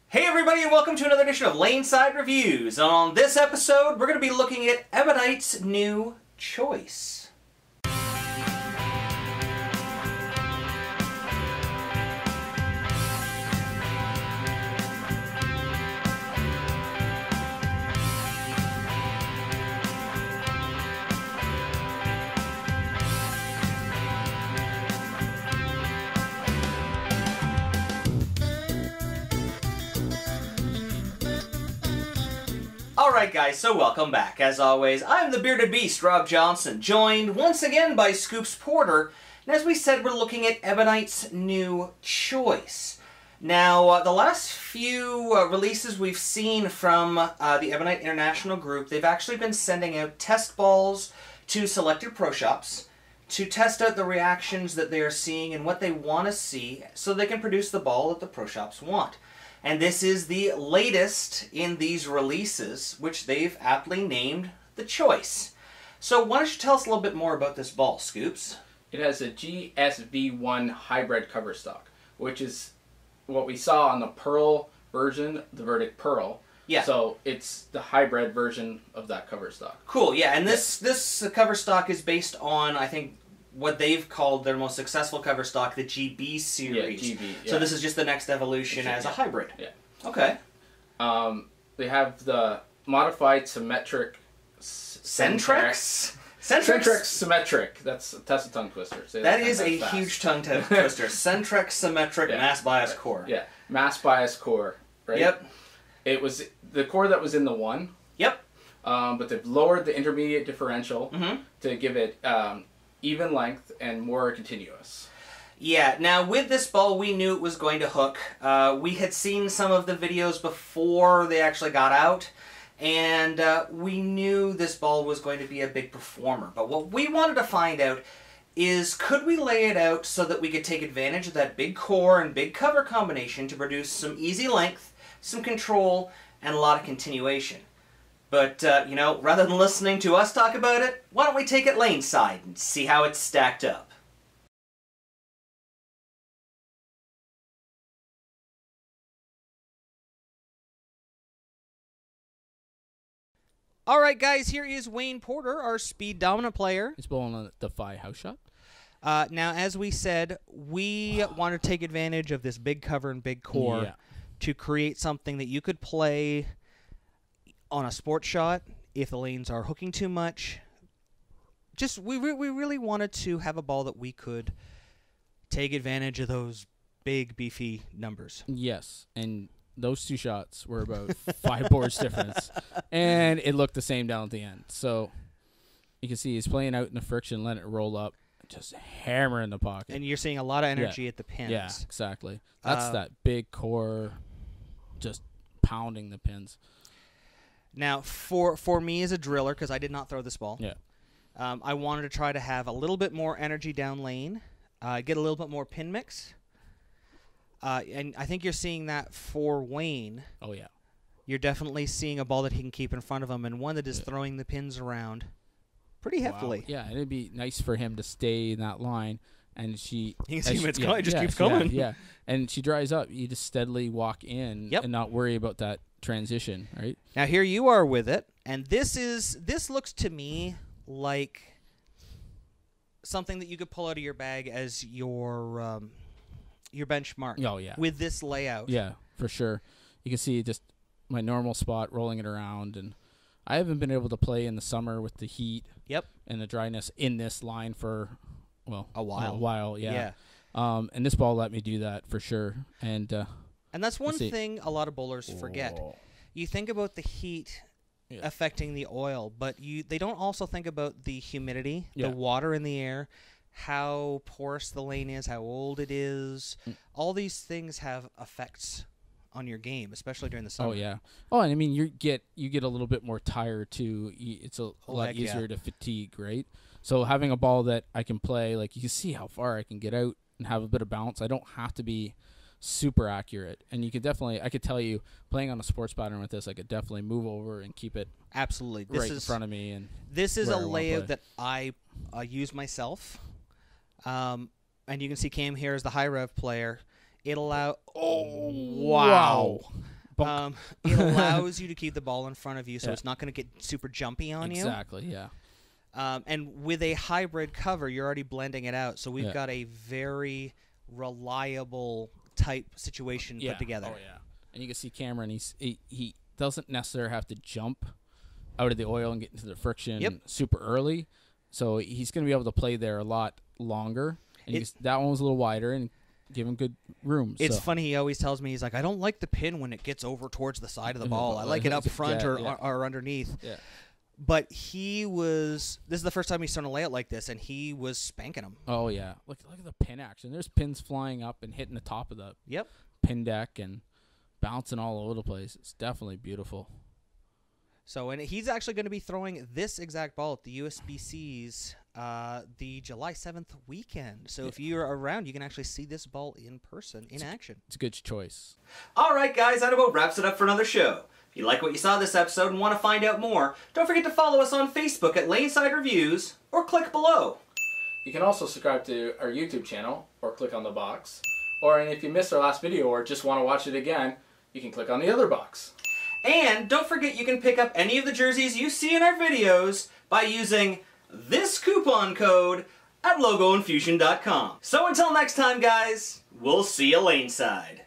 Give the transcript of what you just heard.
Hey everybody, and welcome to another edition of Laneside Reviews. On this episode, we're going to be looking at Ebonite's new choice. Alright guys, so welcome back. As always, I'm the Bearded Beast, Rob Johnson, joined once again by Scoops Porter, and as we said, we're looking at Ebonite's new choice. Now, the last few releases we've seen from the EBONITE International group, they've actually been sending out test balls to selected pro shops to test out the reactions that they are seeing and what they want to see so they can produce the ball that the pro shops want. And this is the latest in these releases, which they've aptly named the Choice. So why don't you tell us a little bit more about this ball, Scoops? It has a GSV1 hybrid cover stock, which is what we saw on the Pearl version, the Verdict Pearl. Yeah. So it's the hybrid version of that cover stock. Cool, yeah. And this cover stock is based on, I think, what they've called their most successful cover stock, the GB series. Yeah, GB, yeah. So this is just the next evolution as a hybrid. Yeah. Okay. They have the modified symmetric... Centrex? Centrex symmetric. That's a tongue twister. Say that is a huge tongue twister. Centrex symmetric mass bias core. Yeah, mass bias core. Right? Yep. It was the core that was in the 1. Yep. But they've lowered the intermediate differential to give it even length and more continuous. Yeah, now with this ball we knew it was going to hook. We had seen some of the videos before they actually got out, and we knew this ball was going to be a big performer. But what we wanted to find out is, could we lay it out so that we could take advantage of that big core and big cover combination to produce some easy length, some control, and a lot of continuation. But, you know, rather than listening to us talk about it, why don't we take it laneside and see how it's stacked up? Alright guys, here is Wayne Porter, our speed dominant player. He's bowling on the Defy house shot. Now, as we said, we want to take advantage of this big cover and big core to create something that you could play on a sports shot if the lanes are hooking too much. Just we really wanted to have a ball that we could take advantage of those big beefy numbers. Yes, and those two shots were about 5 boards difference, and it looked the same down at the end. So you can see he's playing out in the friction, letting it roll up, just hammering the pocket. And you're seeing a lot of energy at the pins. Yeah, exactly. That's that big core, just pounding the pins. Now, for me as a driller, because I did not throw this ball, I wanted to try to have a little bit more energy down lane, get a little bit more pin mix. And I think you're seeing that for Wayne. Oh, yeah. You're definitely seeing a ball that he can keep in front of him, and one that is throwing the pins around pretty heftily. Wow. Yeah, and it'd be nice for him to stay in that line. And you can see when it's going, it just keeps going. Yeah, and she dries up. You just steadily walk in and not worry about that transition, right? Now here you are with it, and this looks to me like something that you could pull out of your bag as your benchmark. Oh yeah. With this layout. Yeah, for sure. You can see just my normal spot rolling it around, and I haven't been able to play in the summer with the heat. Yep. And the dryness in this line for a while. Yeah. And this ball let me do that for sure. And that's one thing a lot of bowlers forget. You think about the heat affecting the oil, but they don't also think about the humidity, the water in the air, how porous the lane is, how old it is. All these things have effects on your game, especially during the summer. Oh yeah. Oh, and I mean you get a little bit more tired too. It's a lot easier to fatigue, right? So having a ball that I can play, like you can see how far I can get out and have a bit of bounce. I don't have to be super accurate, and you could definitely, I could tell you, playing on a sports pattern with this, I could definitely move over and keep it absolutely in front of me. And this is a layout that I use myself. And you can see Cam here as the high rev player. It allow. Oh wow! It allows you to keep the ball in front of you, so it's not going to get super jumpy on you. Exactly, yeah. And with a hybrid cover, you're already blending it out, so we've got a very reliable type situation put together. Oh, yeah. And you can see Cameron, he doesn't necessarily have to jump out of the oil and get into the friction super early, so he's going to be able to play there a lot longer. And that one was a little wider and give him good room. It's funny, he always tells me, he's like, I don't like the pin when it gets over towards the side of the ball. I like it up front or underneath. Yeah. But this is the first time he's thrown a layout like this, and he was spanking him. Oh, yeah. Look at the pin action. There's pins flying up and hitting the top of the pin deck and bouncing all over the place. It's definitely beautiful. So, and he's actually going to be throwing this exact ball at the USBC's the July 7th weekend. So if you're around, you can actually see this ball in person, in action. It's a good choice. All right, guys, that about wraps it up for another show. If you like what you saw this episode and want to find out more, don't forget to follow us on Facebook at Laneside Reviews, or click below. You can also subscribe to our YouTube channel, or click on the box. Or if you missed our last video or just want to watch it again, you can click on the other box. And don't forget you can pick up any of the jerseys you see in our videos by using this coupon code at logoinfusion.com. So until next time, guys, we'll see you laneside.